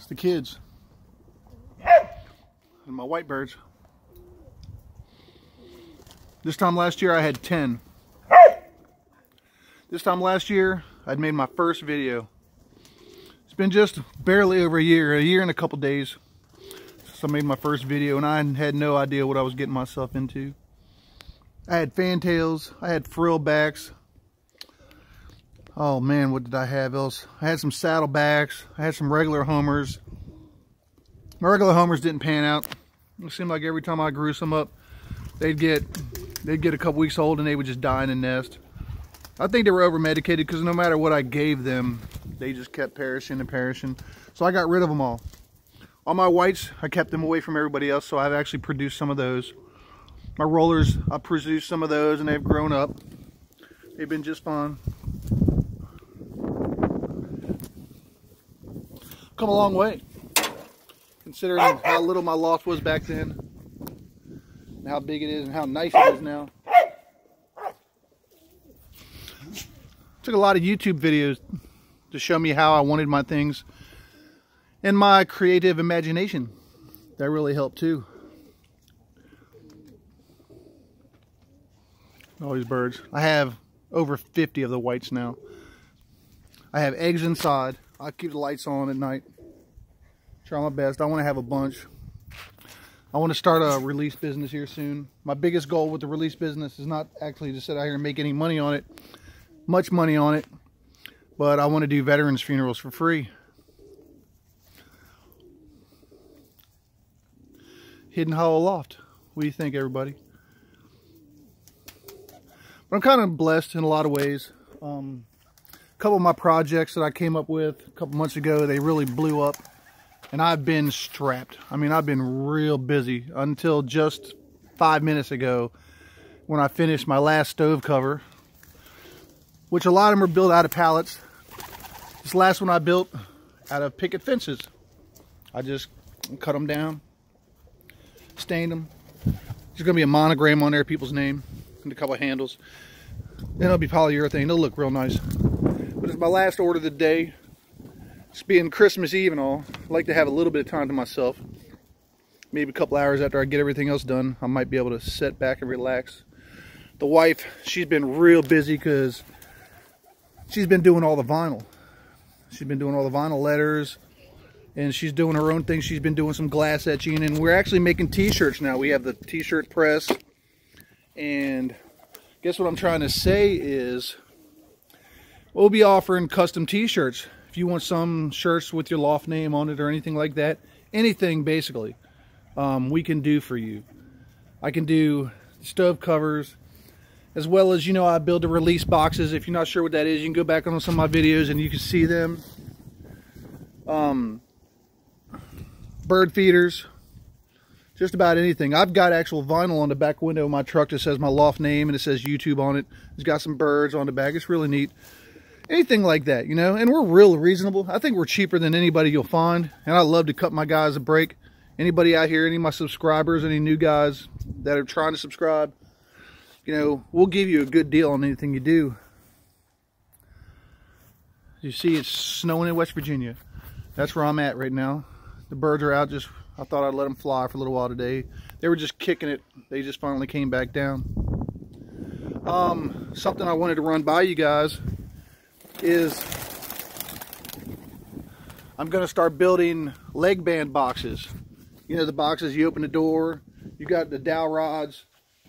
It's the kids. And my white birds. This time last year I had 10. This time last year I'd made my first video. It's been just barely over a year and a couple days since I made my first video, and I had no idea what I was getting myself into. I had fantails, I had frillbacks. Oh man, what did I have else? I had some saddlebacks, I had some regular homers. My regular homers didn't pan out. It seemed like every time I grew some up, they'd get a couple weeks old and they would just die in the nest. I think they were over medicated because no matter what I gave them, they just kept perishing and perishing. So I got rid of them all. All my whites, I kept them away from everybody else, so I've actually produced some of those. My rollers, I produced some of those and they've grown up. They've been just fine. Come a long way, considering how little my loft was back then, and how big it is and how nice it is now. Took a lot of YouTube videos to show me how I wanted my things, and my creative imagination. That really helped too. All these birds. I have over 50 of the whites now. I have eggs inside. I keep the lights on at night. Try my best. I want to have a bunch. I want to start a release business here soon. My biggest goal with the release business is not actually to sit out here and make any money on it. Much money on it. But I want to do veterans funerals for free. Hidden Hollow Loft. What do you think, everybody? But I'm kind of blessed in a lot of ways. A couple of my projects that I came up with a couple months ago, they really blew up. And I've been strapped. I mean, I've been real busy until just 5 minutes ago when I finished my last stove cover, which a lot of them are built out of pallets. This last one I built out of picket fences. I just cut them down, stained them. There's going to be a monogram on there, people's name, and a couple of handles. Then it'll be polyurethane. They'll look real nice. But it's my last order of the day. It's being Christmas Eve and all. I like to have a little bit of time to myself. Maybe a couple hours after I get everything else done, I might be able to sit back and relax. The wife, she's been real busy because she's been doing all the vinyl. She's been doing all the vinyl letters, and she's doing her own thing. She's been doing some glass etching, and we're actually making t-shirts now. We have the t-shirt press, and guess what I'm trying to say is we'll be offering custom t-shirts. If you want some shirts with your loft name on it or anything like that, anything basically, we can do for you. I can do stove covers, as well as, you know, I build the release boxes. If you're not sure what that is, you can go back on some of my videos and you can see them. Bird feeders, just about anything. I've got actual vinyl on the back window of my truck that says my loft name and it says YouTube on it. It's got some birds on the back. It's really neat. Anything like that, you know, and we're real reasonable. I think we're cheaper than anybody you'll find, and I love to cut my guys a break. Anybody out here, any of my subscribers, any new guys that are trying to subscribe, you know, we'll give you a good deal on anything you do. You see, it's snowing in West Virginia. That's where I'm at right now. The birds are out. Just, I thought I'd let them fly for a little while today. They were just kicking it. They just finally came back down. Something I wanted to run by you guys is I'm going to start building leg band boxes. You know, the boxes you open the door, you got the dowel rods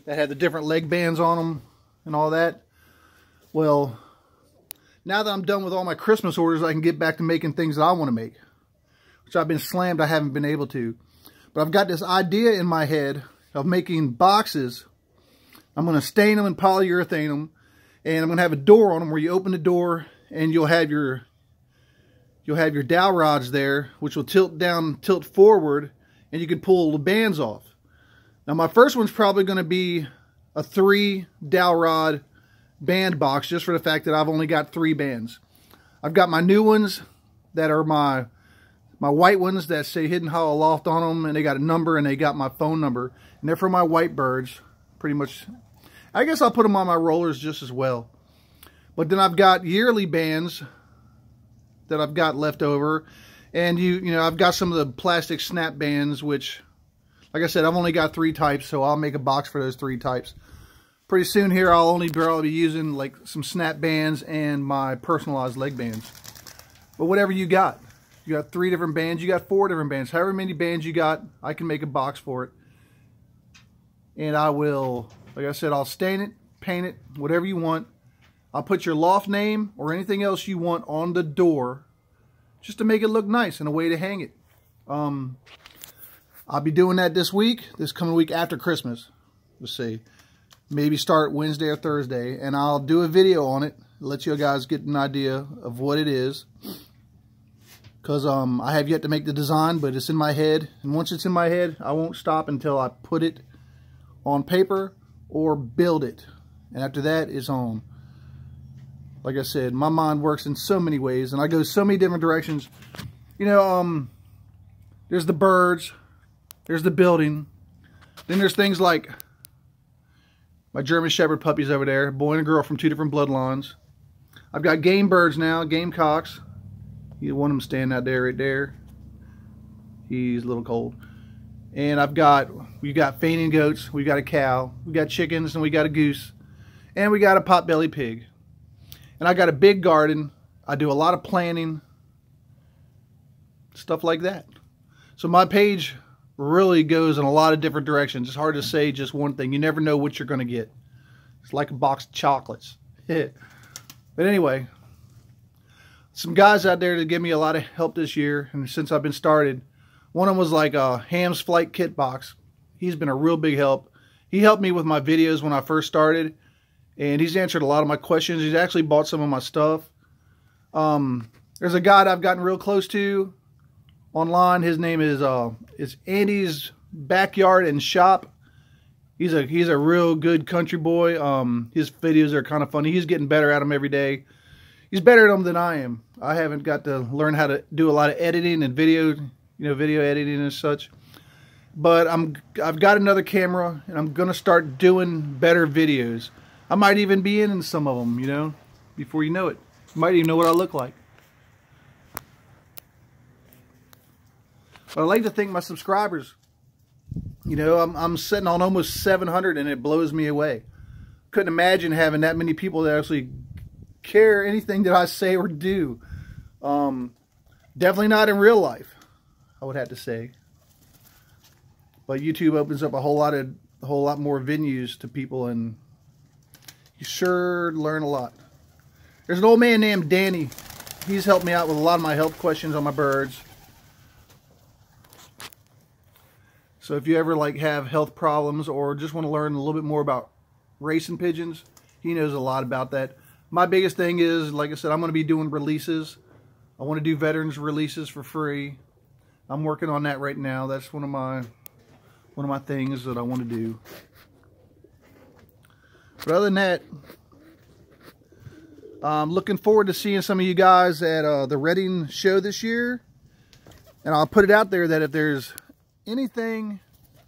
that have the different leg bands on them and all that. Well, now that I'm done with all my Christmas orders, I can get back to making things that I want to make, which I've been slammed. I haven't been able to, but I've got this idea in my head of making boxes. I'm going to stain them and polyurethane them, and I'm going to have a door on them where you open the door and you'll have your dowel rods there, which will tilt down, tilt forward, and you can pull the bands off. Now my first one's probably going to be a 3 dowel rod band box, just for the fact that I've only got 3 bands. I've got my new ones that are my white ones that say Hidden Hollow Loft on them, and they got a number and they got my phone number, and they're for my white birds, pretty much. I guess I'll put them on my rollers just as well. But then I've got yearly bands that I've got left over, And you know, I've got some of the plastic snap bands, which, like I said, I've only got 3 types, so I'll make a box for those 3 types. Pretty soon here, I'll only be using like some snap bands and my personalized leg bands. But whatever you got 3 different bands, you got 4 different bands, however many bands you got, I can make a box for it. And I will, like I said, I'll stain it, paint it, whatever you want. I'll put your loft name or anything else you want on the door, just to make it look nice and a way to hang it. I'll be doing that this coming week after Christmas. Let's see, maybe start Wednesday or Thursday, and I'll do a video on it, let you guys get an idea of what it is. Because I have yet to make the design, but it's in my head, and once it's in my head, I won't stop until I put it on paper or build it. And after that, it's on. Like I said, my mind works in so many ways, and I go so many different directions. You know, there's the birds, there's the building, then there's things like my German Shepherd puppies over there, a boy and a girl from 2 different bloodlines. I've got game birds now, gamecocks. You want them standing out there, right there. He's a little cold. And we've got fainting goats, we've got a cow, we got chickens, and we got a goose, and we got a potbelly pig. And I got a big garden. I do a lot of planning, stuff like that. So my page really goes in a lot of different directions. It's hard to say just one thing. You never know what you're going to get. It's like a box of chocolates. But anyway, some guys out there that give me a lot of help this year, and since I've been started. One of them was like a Ham's Flight Kit box. He's been a real big help. He helped me with my videos when I first started, and he's answered a lot of my questions. He's actually bought some of my stuff. There's a guy that I've gotten real close to online. His name is Andy's Backyard and Shop. He's a real good country boy. His videos are kind of funny. He's getting better at them every day. He's better at them than I am. I haven't got to learn how to do a lot of editing and video editing and such. But I've got another camera, and I'm gonna start doing better videos. I might even be in some of them, you know, before you know it. You might even know what I look like. But I like to thank my subscribers. You know, I'm sitting on almost 700, and it blows me away. Couldn't imagine having that many people that actually care anything that I say or do. Definitely not in real life, I would have to say. But YouTube opens up a whole lot more venues to people, and you sure learn a lot. There's an old man named Danny. He's helped me out with a lot of my health questions on my birds. So if you ever have health problems or just want to learn a little bit more about racing pigeons, he knows a lot about that. My biggest thing is, like I said, I'm going to be doing releases. I want to do veterans releases for free. I'm working on that right now. That's one of my things that I want to do. But other than that, I'm looking forward to seeing some of you guys at the Reading show this year. And I'll put it out there that if there's anything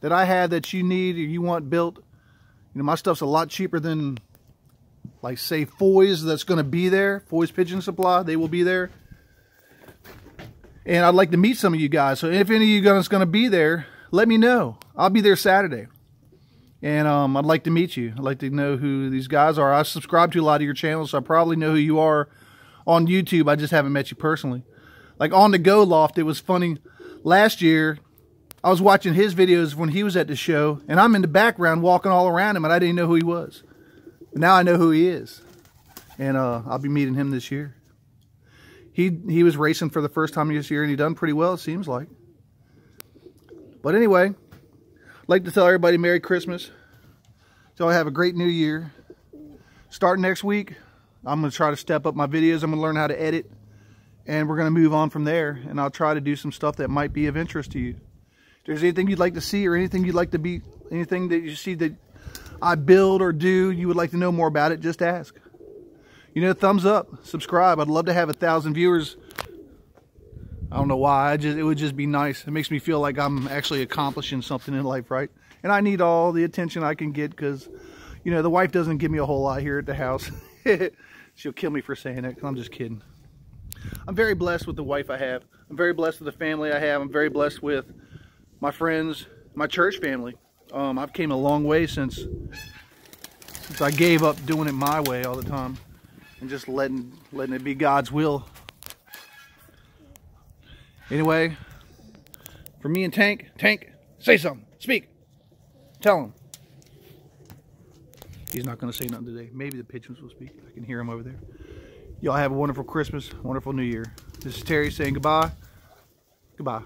that I have that you need or you want built, you know, my stuff's a lot cheaper than, like, say, Foy's that's going to be there. Foy's Pigeon Supply, they will be there. And I'd like to meet some of you guys. So if any of you guys going to be there, let me know. I'll be there Saturday. And I'd like to meet you. I'd like to know who these guys are. I subscribe to a lot of your channels, so I probably know who you are on YouTube. I just haven't met you personally. Like On The Go Loft, it was funny. Last year, I was watching his videos when he was at the show, and I'm in the background walking all around him, and I didn't know who he was. But now I know who he is. And I'll be meeting him this year. He was racing for the first time this year, and he done pretty well, it seems like. But anyway, I'd like to tell everybody Merry Christmas. So I have a great new year. Starting next week, I'm going to try to step up my videos. I'm going to learn how to edit. And we're going to move on from there. And I'll try to do some stuff that might be of interest to you. If there's anything you'd like to see or anything you'd like to be, anything that you see that I build or do, you would like to know more about it, just ask. You know, thumbs up, subscribe. I'd love to have 1,000 viewers. I don't know why. It would just be nice. It makes me feel like I'm actually accomplishing something in life, right? And I need all the attention I can get because, you know, the wife doesn't give me a whole lot here at the house. She'll kill me for saying it. I'm just kidding. I'm very blessed with the wife I have. I'm very blessed with the family I have. I'm very blessed with my friends, my church family. I've came a long way since I gave up doing it my way all the time and just letting it be God's will. Anyway, for me and Tank, say something. Speak. Tell him. He's not going to say nothing today. Maybe the pigeons will speak. I can hear him over there. Y'all have a wonderful Christmas, wonderful New Year. This is Terry saying goodbye. Goodbye.